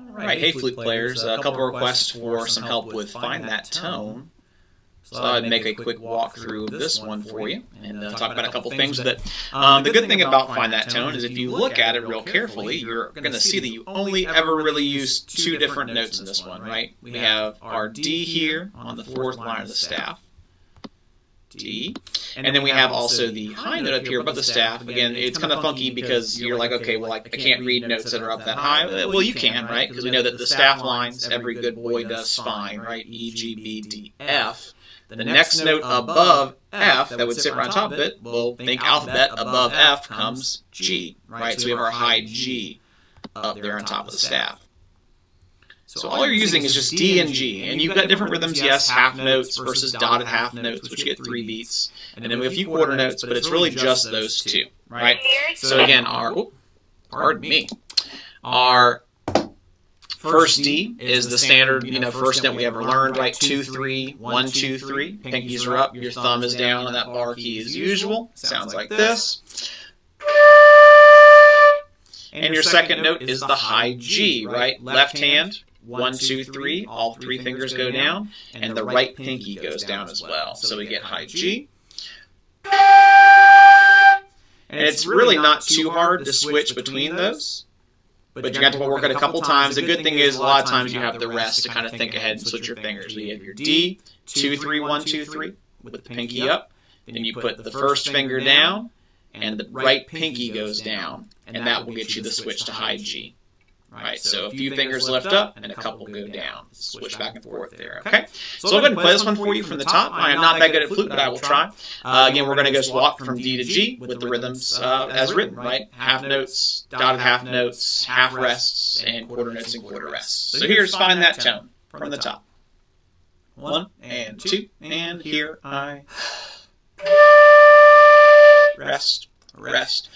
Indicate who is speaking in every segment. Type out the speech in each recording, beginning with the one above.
Speaker 1: Alright, hey Flute players, a couple requests for some help with Find That Tone. So I'd make a quick walkthrough of this one for you and talk about a couple things. But the good thing about Find That Tone is if you look at it real carefully, you're going to see that you only ever really use two different notes in this one, right? We have our D here on the fourth line of the staff. D. And then we have also the high note up here above the staff. Again, it's kind of funky because you're like, okay, well, I can't read notes that are up that high. Well, you can, right? Because we know that the staff lines, every good boy does fine, right? E, G, B, D, F. The next note above F that would sit right on top of it, well, think alphabet, above F comes G, right? So we have our high G up there on top of the staff. So all you're using is just D and G, and you've got different rhythms, yes, half notes versus dotted half notes, which you get 3 beats, and then we have a few quarter notes, but it's really just those two, right? So again, our first D is the standard, first note we ever learned, right? 2, 3, 1, 2, 3. Pinkies are up, your thumb is down on that bar key as usual. Sounds like this. And your second note is the high G, right? Left hand. 1, 2, 3, all 3 fingers go down, and the right pinky goes down as well. So we get high G. And it's really not too hard to switch between those, but you got to work it a couple times. The good thing is a lot of times you have the rest to kind of think ahead and switch your fingers. So you have your D, 2, 3, 1, 2, 3, with the pinky up. Then you put the first finger down, and the right pinky goes down, and that will get you the switch to high G. Right, so a few fingers lift up and a couple go down. Switch back and forth there, okay? So I'll go ahead and play this one for you from the top. I am not that good at flute, but I will try. Again, we're going to go swap from D to G with the rhythms as written, right? Half notes, dotted half notes, half rests, and quarter notes and quarter rests. So here's Find That Tone from the top. 1 and 2, and here I rest, rest,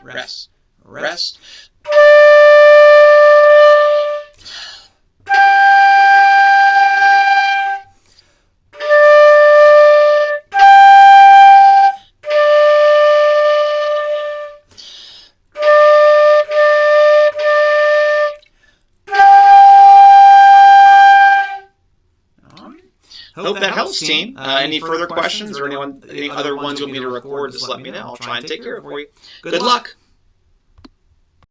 Speaker 1: rest, rest. Hope that helps, team. Any further questions or any other ones you want me to record, just let me know. I'll try and take care of it for you. Good luck!